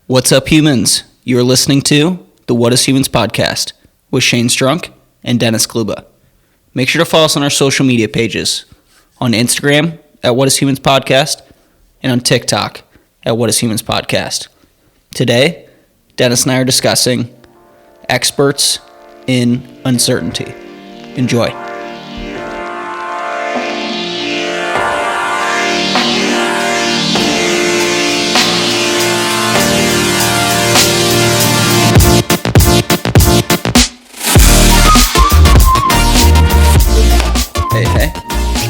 What's up, humans? You're listening to the What is Humans podcast with Shane Strunk and Dennis Kluba. Make sure to follow us on our social media pages, on Instagram at What is Humans podcast and on TikTok at What is Humans podcast. Today, Dennis and I are discussing experts in uncertainty. Enjoy.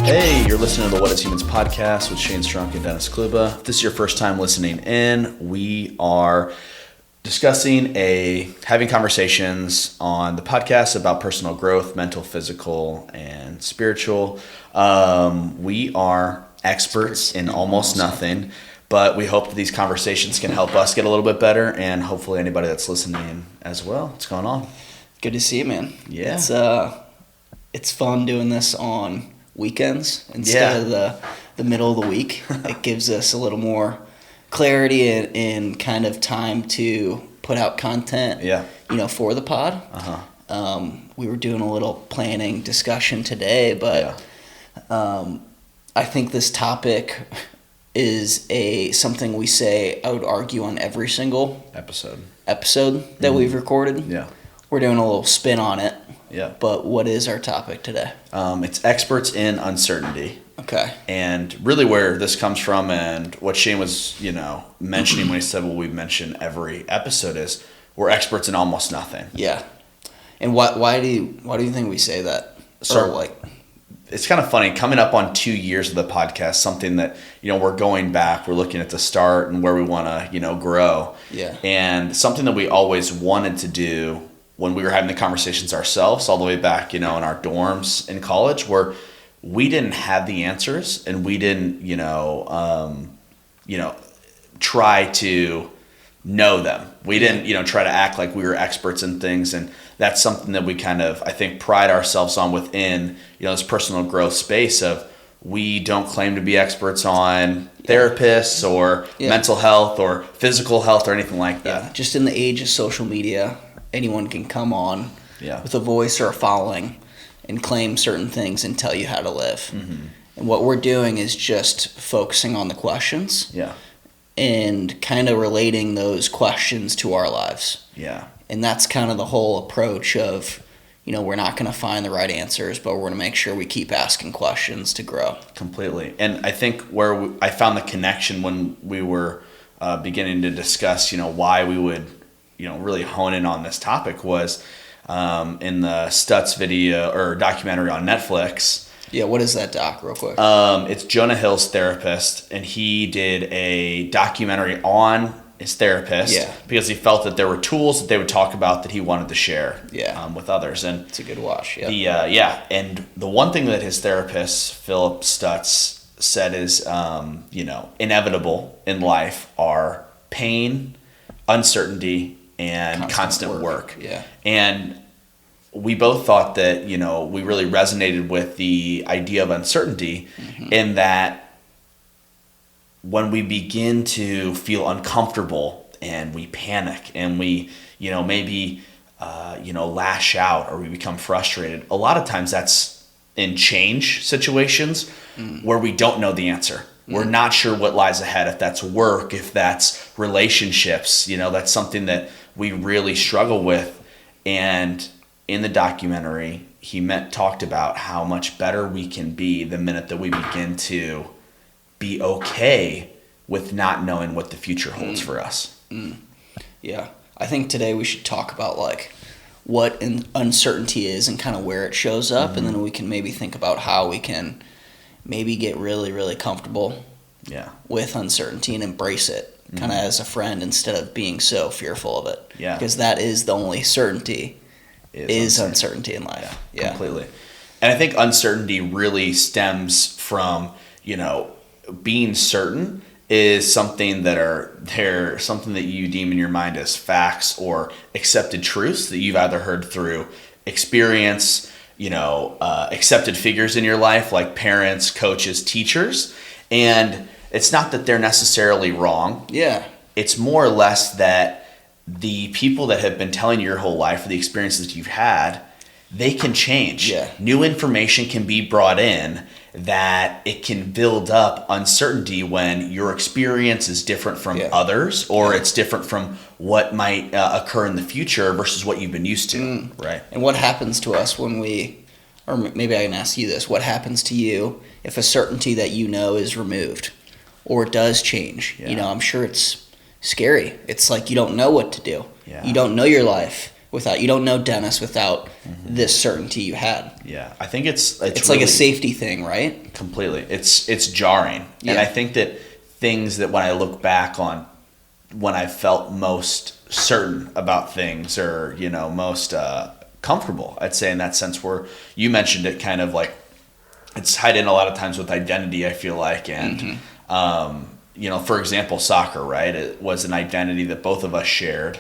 Hey, you're listening to the What is Humans podcast with Shane Strunk and Dennis Kluba. If this is your first time listening in, we are having conversations on the podcast about personal growth, mental, physical, and spiritual. We are experts in almost nothing, but we hope that these conversations can help us get a little bit better, and hopefully anybody that's listening as well. What's going on? Good to see you, man. Yeah. It's fun doing this on weekends instead of the middle of the week. It gives us a little more clarity and kind of time to put out content, for the pod. We were doing a little planning discussion today, but I think this topic is something we say, I would argue, on every single episode that we've recorded. Yeah. We're doing a little spin on it. Yeah. But what is our topic today? It's experts in uncertainty. Okay. And really where this comes from and what Shane was, mentioning when he said, well, we mention every episode is we're experts in almost nothing. Yeah. And why do you think we say that? It's kind of funny coming up on 2 years of the podcast, something that, we're going back, we're looking at the start and where we want to, grow. Yeah. And something that we always wanted to do when we were having the conversations ourselves all the way back, in our dorms in college, where we didn't have the answers and we didn't, try to know them. We didn't, try to act like we were experts in things. And that's something that we kind of, I think, pride ourselves on within, this personal growth space of we don't claim to be experts on therapists or mental health or physical health or anything like that. Yeah. Just in the age of social media, anyone can come on with a voice or a following and claim certain things and tell you how to live. Mm-hmm. And what we're doing is just focusing on the questions and kind of relating those questions to our lives. Yeah. And that's kind of the whole approach of, we're not going to find the right answers, but we're going to make sure we keep asking questions to grow. Completely. And I think where I found the connection when we were beginning to discuss, why we would really hone in on this topic was in the Stutz video or documentary on Netflix. Yeah, what is that doc, real quick? It's Jonah Hill's therapist, and he did a documentary on his therapist because he felt that there were tools that they would talk about that he wanted to share with others. And it's a good watch. And the one thing that his therapist, Phillip Stutz, said is, inevitable in life are pain, uncertainty, and constant work. Yeah. And we both thought that, we really resonated with the idea of uncertainty in that when we begin to feel uncomfortable and we panic and we, maybe, lash out or we become frustrated, a lot of times that's in change situations where we don't know the answer. We're not sure what lies ahead, if that's work, if that's relationships, that's something that we really struggle with. And in the documentary, he talked about how much better we can be the minute that we begin to be okay with not knowing what the future holds for us. Yeah. I think today we should talk about what uncertainty is and kind of where it shows up. And then we can maybe think about how we can maybe get really, really comfortable with uncertainty and embrace it kind of as a friend instead of being so fearful of it. Yeah. Because that is the only certainty is uncertainty in life. Yeah, completely. And I think uncertainty really stems from, being certain is something something that you deem in your mind as facts or accepted truths that you've either heard through experience, accepted figures in your life like parents, coaches, teachers. And it's not that they're necessarily wrong. Yeah. it's more or less that the people that have been telling you your whole life, or the experiences you've had, they can change. Yeah. New information can be brought in that it can build up uncertainty when your experience is different from others, or it's different from what might occur in the future versus what you've been used to. Right. And what happens to us when we, or maybe I can ask you this, what happens to you if a certainty that you know is removed or does change? Yeah. You know, I'm sure it's scary. It's like you don't know what to do. Yeah. You don't know your life without, you don't know Dennis without this certainty you had. Yeah, I think it's really, like a safety thing, right? Completely. It's jarring. Yeah. And I think that things that when I look back on when I felt most certain about things, or, you know, most comfortable, I'd say, in that sense, where you mentioned it, kind of like it's tied in a lot of times with identity, I feel like. And, you know, for example, soccer, right? It was an identity that both of us shared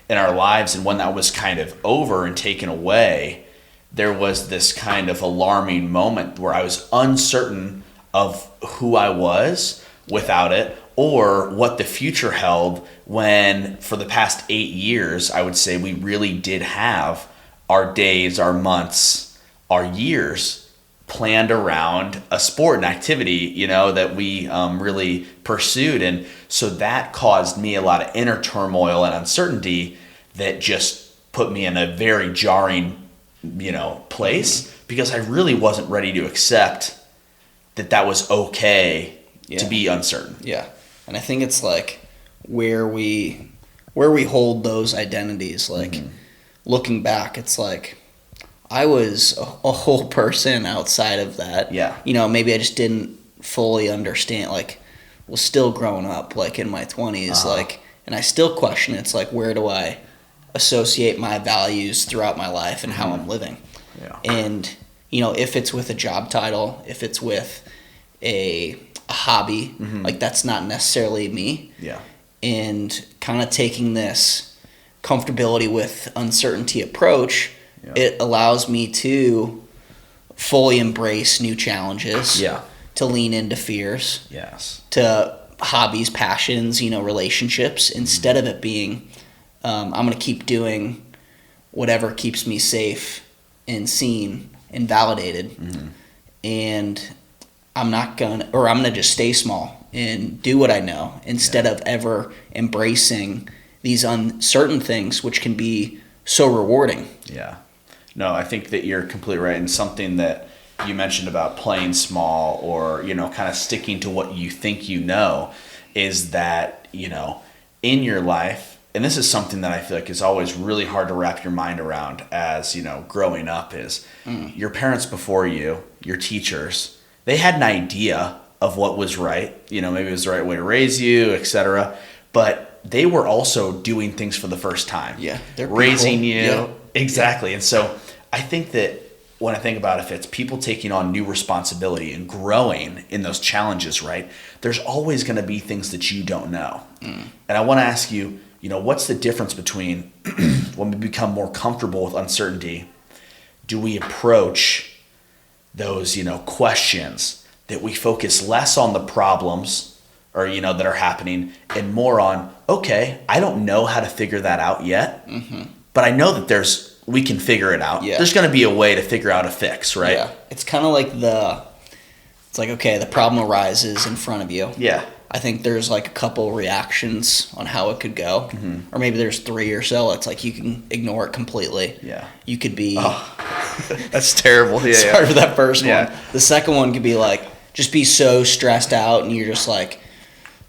in our lives. And when that was kind of over and taken away, there was this kind of alarming moment where I was uncertain of who I was without it, or what the future held, when for the past 8 years, I would say we really did have our days, our months, our years planned around a sport and activity, you know, that we really pursued. And so that caused me a lot of inner turmoil and uncertainty that just put me in a very jarring, you know, place, because I really wasn't ready to accept that that was okay to be uncertain. Yeah. And I think it's like where we hold those identities, like looking back, it's like I was a whole person outside of that. Yeah. You know, maybe I just didn't fully understand, like was still growing up, like in my 20s, like, and I still question, it's like, where do I associate my values throughout my life and how I'm living? Yeah. And, you know, if it's with a job title, if it's with a hobby, like that's not necessarily me. Yeah. And kind of taking this comfortability with uncertainty approach, it allows me to fully embrace new challenges. Yeah. To lean into fears. Yes. To hobbies, passions, you know, relationships, instead of it being, I'm going to keep doing whatever keeps me safe and seen and validated. And I'm going to just stay small and do what I know, instead of ever embracing these uncertain things, which can be so rewarding. Yeah. No, I think that you're completely right. And something that you mentioned about playing small, or, you know, kind of sticking to what you think you know, is that, you know, in your life, and this is something that I feel like is always really hard to wrap your mind around as, you know, growing up, is your parents before you, your teachers, they had an idea of what was right. You know, maybe it was the right way to raise you, etc. But they were also doing things for the first time. Yeah. They're raising you. Yeah. Exactly. And so I think that when I think about if it's people taking on new responsibility and growing in those challenges, right, there's always going to be things that you don't know. And I want to ask you, you know, what's the difference between when we become more comfortable with uncertainty, do we approach those, you know, questions that we focus less on the problems, or, you know, that are happening, and more on, okay, I don't know how to figure that out yet, but I know that we can figure it out. Yeah. There's going to be a way to figure out a fix, right? Yeah. It's kind of like it's like, okay, the problem arises in front of you. Yeah. I think there's like a couple reactions on how it could go. Or maybe there's 3 or so. It's like you can ignore it completely. Yeah. You could be... That's terrible. Yeah, sorry for that first Yeah. one. The second one could be like, just be so stressed out and you're just like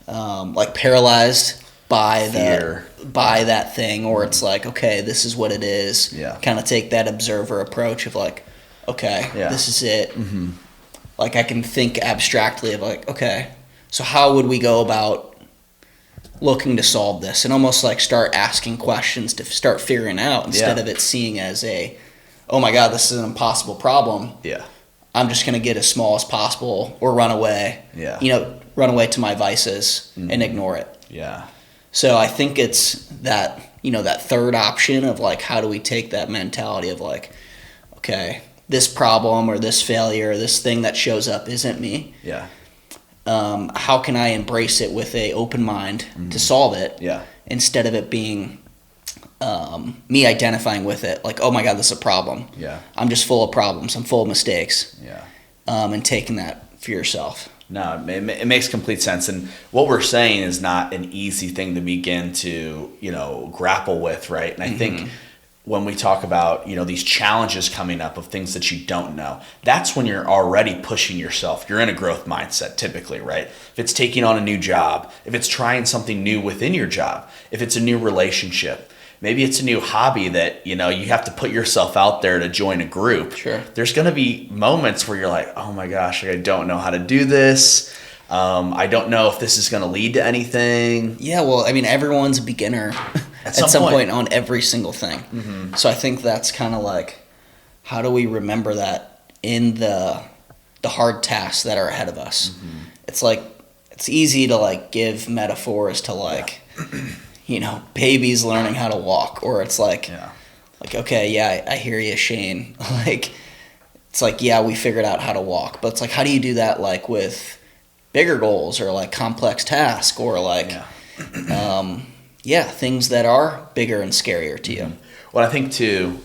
paralyzed by Fear. by that thing. Or it's like, okay, this is what it is. Yeah. Kind of take that observer approach of like, okay, this is it. Like I can think abstractly of like, okay, so how would we go about looking to solve this, and almost like start asking questions to start figuring out, instead of it seeing as oh my God, this is an impossible problem. Yeah. I'm just going to get as small as possible or run away. Yeah. You know, run away to my vices and ignore it. Yeah. So I think it's that, you know, that third option of like, how do we take that mentality of like, okay, this problem or this failure or this thing that shows up isn't me. Yeah. how can I embrace it with a open mind to solve it? Yeah. Instead of it being me identifying with it, like, oh my God, this is a problem. Yeah. I'm just full of problems. I'm full of mistakes. Yeah. And taking that for yourself. No, it makes complete sense. And what we're saying is not an easy thing to begin to, grapple with, right? And I think when we talk about, these challenges coming up of things that you don't know, that's when you're already pushing yourself. You're in a growth mindset typically, right? If it's taking on a new job, if it's trying something new within your job, if it's a new relationship, maybe it's a new hobby that, you have to put yourself out there to join a group. Sure. There's going to be moments where you're like, oh my gosh, I don't know how to do this. I don't know if this is going to lead to anything. Yeah, well, I mean, everyone's a beginner at some point on every single thing. Mm-hmm. So I think that's kind of like, how do we remember that in the hard tasks that are ahead of us? Mm-hmm. It's like, it's easy to like give metaphors to like, babies learning how to walk, or it's like, okay, yeah, I hear you, Shane. Like, it's like, yeah, we figured out how to walk, but it's like, how do you do that like with bigger goals or like complex tasks or like, things that are bigger and scarier to you? Well, I think too,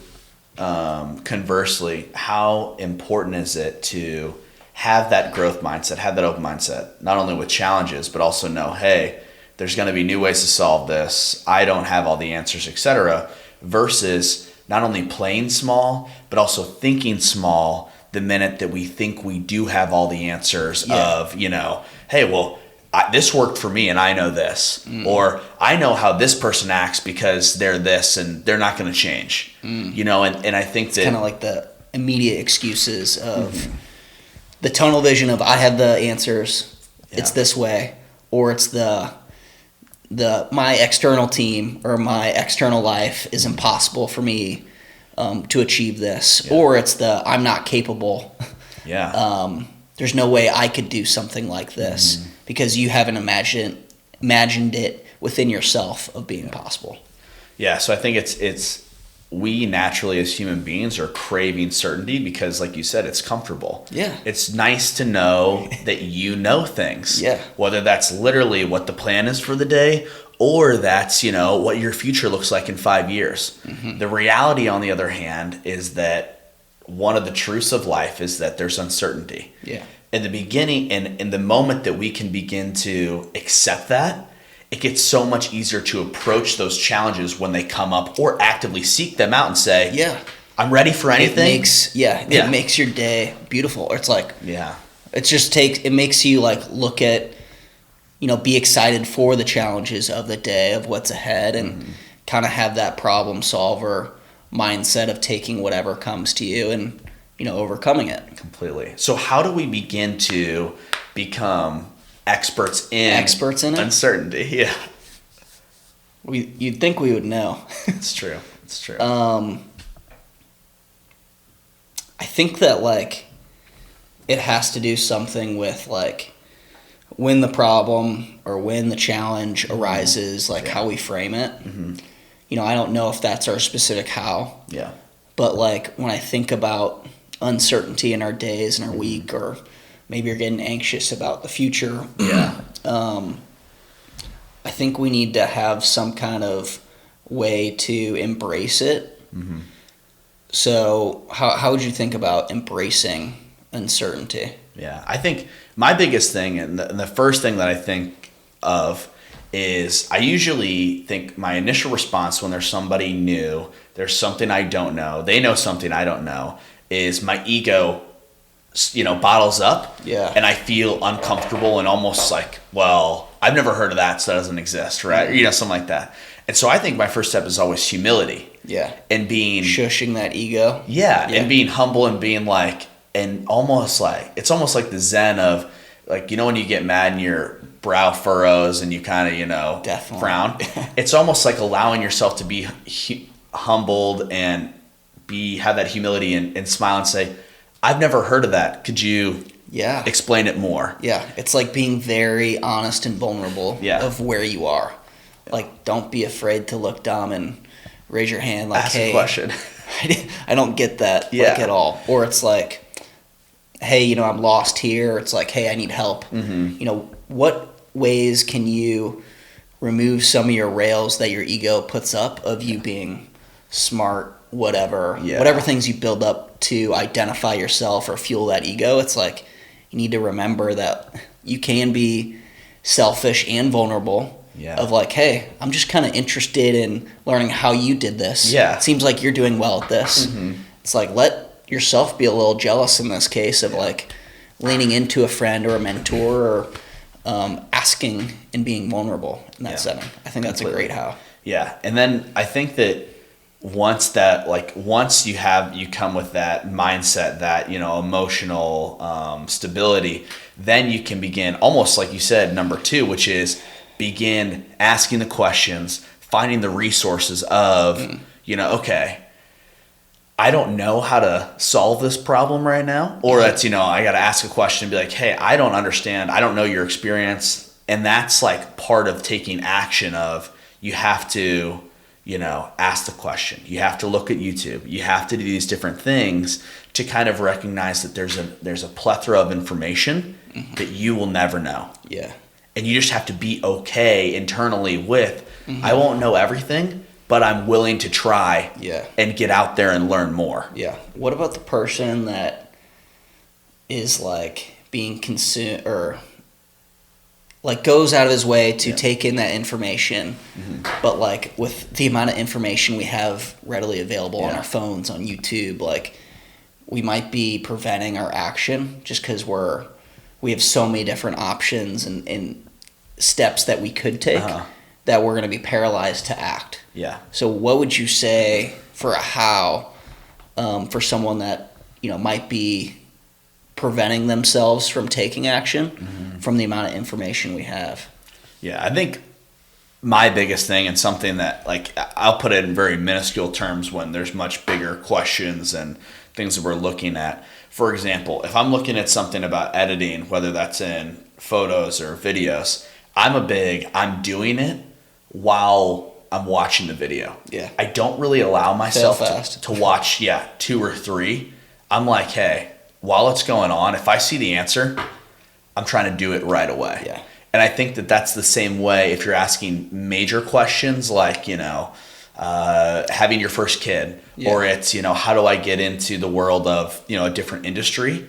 conversely, how important is it to have that growth mindset, have that open mindset, not only with challenges, but also know, hey, there's going to be new ways to solve this. I don't have all the answers, etc. Versus not only playing small, but also thinking small the minute that we think we do have all the answers of, hey, well, this worked for me and I know this. Or I know how this person acts because they're this and they're not going to change. And I think that... kind of like the immediate excuses of the tunnel vision of I have the answers, it's this way, or it's my external team or my external life is impossible for me to achieve this, or it's I'm not capable. There's no way I could do something like this because you haven't imagined it within yourself of being possible. Yeah, so I think it's we naturally as human beings are craving certainty because, like you said, it's comfortable. Yeah. It's nice to know that you know things. Yeah. Whether that's literally what the plan is for the day or that's, what your future looks like in 5 years. Mm-hmm. The reality, on the other hand, is that one of the truths of life is that there's uncertainty. Yeah. In the beginning, and in the moment that we can begin to accept that, it gets so much easier to approach those challenges when they come up or actively seek them out and say, I'm ready for anything. It makes your day beautiful. It's like, it makes you like look at, be excited for the challenges of the day, of what's ahead, and kind of have that problem solver mindset of taking whatever comes to you and, overcoming it. Completely. So how do we begin to become experts in it? Uncertainty? Yeah. You'd think we would know. It's true. I think that like it has to do something with like when the problem or when the challenge arises, like how we frame it. Mm-hmm. I don't know if that's our specific how. Yeah. But like when I think about uncertainty in our days and our week, or maybe you're getting anxious about the future. Yeah. I think we need to have some kind of way to embrace it. Mm-hmm. So how would you think about embracing uncertainty? Yeah, I think my biggest thing and the first thing that I think of is I usually think my initial response when there's somebody new, there's something I don't know, they know something I don't know, is my ego bottles up, and I feel uncomfortable and almost like, well, I've never heard of that, so that doesn't exist, right? Mm-hmm. Something like that. And so I think my first step is always humility. Yeah. And being... shushing that ego. Yeah, and being humble and being like, and almost like, it's almost like the Zen of, like, when you get mad and your brow furrows and you kind of, frown. It's almost like allowing yourself to be humbled and have that humility and smile and say, I've never heard of that. Could you explain it more? Yeah, it's like being very honest and vulnerable of where you are. Like, don't be afraid to look dumb and raise your hand like, ask a question. I don't get that like at all. Or it's like, hey, I'm lost here. It's like, hey, I need help. What ways can you remove some of your rails that your ego puts up of you being smart, whatever things you build up to identify yourself or fuel that ego? It's like you need to remember that you can be selfish and vulnerable. Of like, hey, I'm just kind of interested in learning how you did this. It seems like you're doing well at this. It's like, let yourself be a little jealous in this case of like leaning into a friend or a mentor or asking and being vulnerable in that setting. I think that's a great how. Yeah. And then I think that once you come with that mindset, that, emotional stability, then you can begin, almost like you said, number 2, which is begin asking the questions, finding the resources of, okay, I don't know how to solve this problem right now. Or that's, I got to ask a question and be like, hey, I don't understand. I don't know your experience. And that's like part of taking action of, you have to, ask the question. You have to look at YouTube. You have to do these different things to kind of recognize that there's a plethora of information that you will never know. Yeah. And you just have to be okay internally with, I won't know everything, but I'm willing to try and get out there and learn more. Yeah. What about the person that is like being consumed or like goes out of his way to take in that information, but like with the amount of information we have readily available on our phones, on YouTube, like we might be preventing our action just because we have so many different options and steps that we could take that we're going to be paralyzed to act. Yeah. So what would you say for a how for someone that, might be preventing themselves from taking action from the amount of information we have? Yeah, I think my biggest thing, and something that like I'll put it in very minuscule terms when there's much bigger questions and things that we're looking at. For example, if I'm looking at something about editing, whether that's in photos or videos, I'm doing it while I'm watching the video. Yeah. I don't really allow myself to watch 2 or 3. I'm like, hey, while it's going on, if I see the answer, I'm trying to do it right away. Yeah. And I think that that's the same way if you're asking major questions like, having your first kid, or it's, how do I get into the world of, a different industry?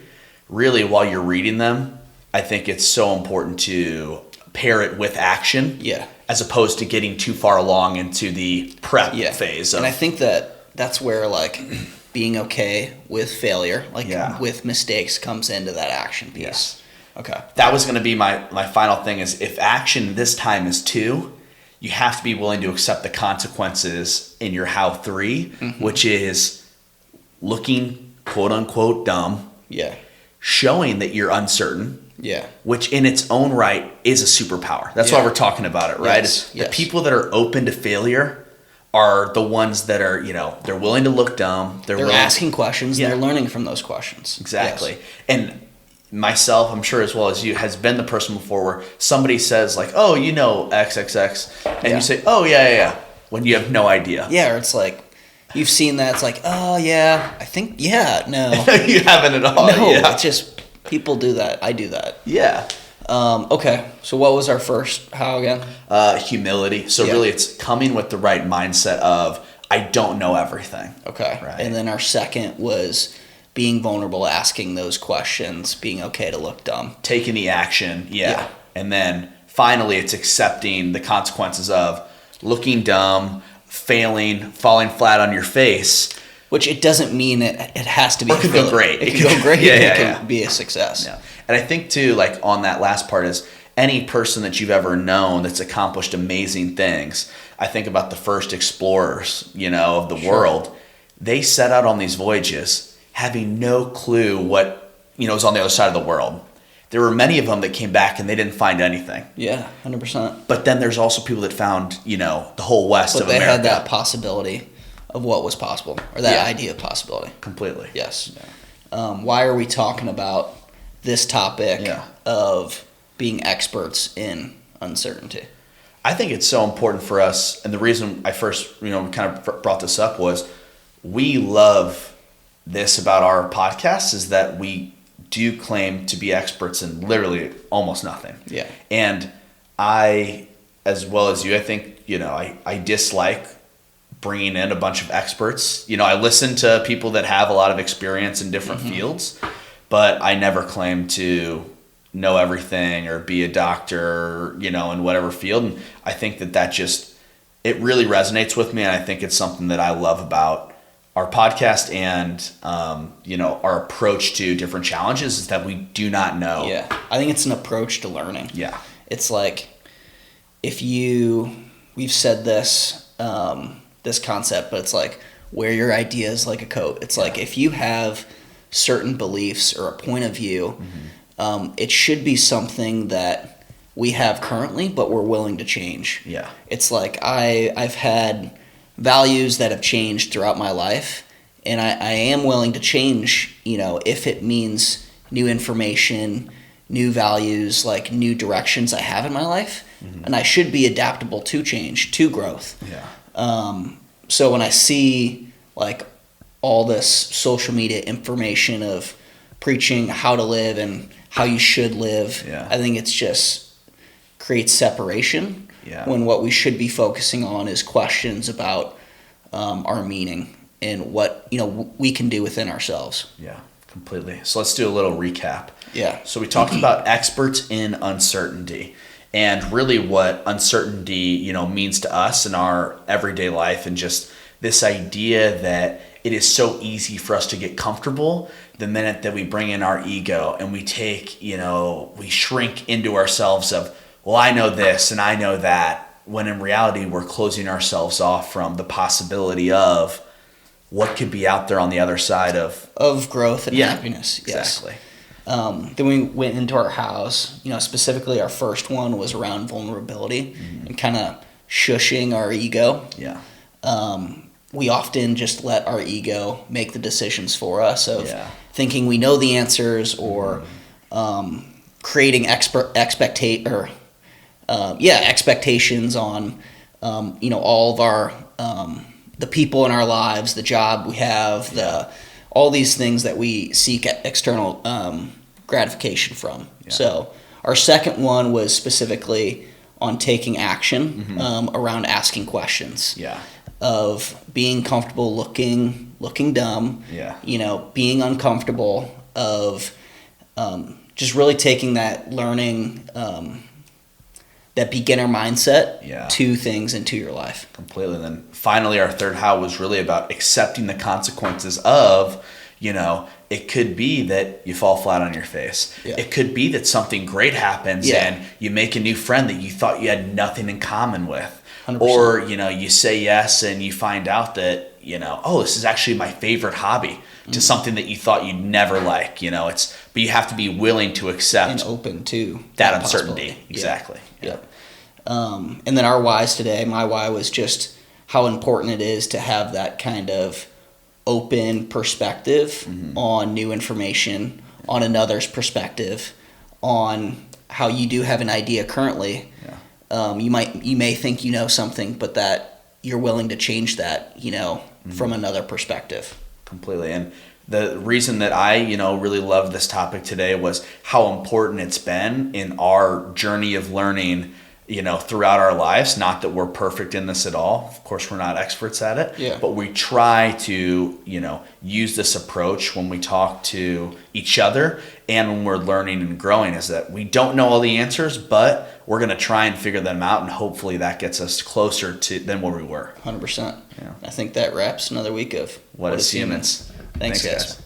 Really, while you're reading them, I think it's so important to pair it with action, as opposed to getting too far along into the prep phase. And I think that's where like being okay with failure, with mistakes, comes into that action piece. Yes. Okay. That was going to be my final thing is, if action this time is 2, you have to be willing to accept the consequences in your how 3, which is looking quote unquote dumb. Yeah. Showing that you're uncertain. Yeah. Which in its own right is a superpower. That's why we're talking about it, right? Yes. The people that are open to failure are the ones that are, they're willing to look dumb. They're asking questions. And they're learning from those questions. Exactly. Yes. And myself, I'm sure as well as you, has been the person before where somebody says like, oh, XXX. And you say, oh, yeah. When you have no idea. Yeah, or it's like, you've seen that. It's like, oh, yeah, I think, no. You haven't at all. No, it's just, people do that. I do that. Yeah. Okay, so what was our first how again? Humility. So really it's coming with the right mindset of, I don't know everything. Okay. Right. And then our second was being vulnerable, asking those questions, being okay to look dumb. Taking the action, And then finally it's accepting the consequences of looking dumb, failing, falling flat on your face. Which it doesn't mean it has to be. Or it could go great. It could go great. It could be a success. Yeah. And I think too, like on that last part is, any person that you've ever known that's accomplished amazing things. I think about the first explorers, of the world. They set out on these voyages having no clue what, was on the other side of the world. There were many of them that came back and they didn't find anything. Yeah, 100%. But then there's also people that found, the whole west of America. But they had that possibility of what was possible, or that idea of possibility. Completely. Yes. Yeah. Why are we talking about this topic of being experts in uncertainty? I think it's so important for us, and the reason I first, kind of brought this up was, we love this about our podcast is that we do claim to be experts in literally almost nothing. Yeah. And I, as well as you, I think, I dislike bringing in a bunch of experts. I listen to people that have a lot of experience in different fields, but I never claim to know everything or be a doctor, in whatever field. And I think that just, it really resonates with me. And I think it's something that I love about our podcast and, our approach to different challenges is that we do not know. Yeah. I think it's an approach to learning. Yeah. It's like, we've said this, this concept, but it's like wear your ideas like a coat. It's like if you have certain beliefs or a point of view, it should be something that we have currently, but we're willing to change. Yeah. It's like I've had values that have changed throughout my life, and I am willing to change, if it means new information, new values, like new directions I have in my life. And I should be adaptable to change, to growth. Yeah. So when I see like all this social media information of preaching how to live and how you should live, I think it's just creates separation when what we should be focusing on is questions about our meaning and what we can do within ourselves. Yeah, completely. So let's do a little recap. Yeah. So we talked about experts in uncertainty. And really what uncertainty, means to us in our everyday life, and just this idea that it is so easy for us to get comfortable the minute that we bring in our ego and we take, we shrink into ourselves of, well, I know this and I know that, when in reality we're closing ourselves off from the possibility of what could be out there on the other side of growth and happiness. Yes. Exactly. Then we went into our house, specifically our first one was around vulnerability and kind of shushing our ego. Yeah. We often just let our ego make the decisions for us of thinking we know the answers or creating expectations on, all of our, the people in our lives, the job we have, all these things that we seek external gratification from. Yeah. So our second one was specifically on taking action around asking questions. Yeah. Of being comfortable looking dumb. Yeah. Being uncomfortable, of just really taking that learning, that beginner mindset to things into your life. Completely. And then finally, our third how was really about accepting the consequences of, it could be that you fall flat on your face. Yeah. It could be that something great happens and you make a new friend that you thought you had nothing in common with. 100%. Or, you say yes and you find out that, this is actually my favorite hobby to something that you thought you'd never like. But you have to be willing to accept and open to that uncertainty. Exactly. Yeah. And then our whys today, my why was just how important it is to have that kind of open perspective on new information, on another's perspective, on how you do have an idea currently. You may think you know something, but that you're willing to change that, from another perspective. Completely. And the reason that I, really loved this topic today was how important it's been in our journey of learning, throughout our lives. Not that we're perfect in this at all. Of course, we're not experts at it, but we try to, use this approach when we talk to each other and when we're learning and growing, is that we don't know all the answers, but we're going to try and figure them out. And hopefully that gets us closer than where we were. 100%. Yeah. I think that wraps another week of What is Humans. Thanks, guys.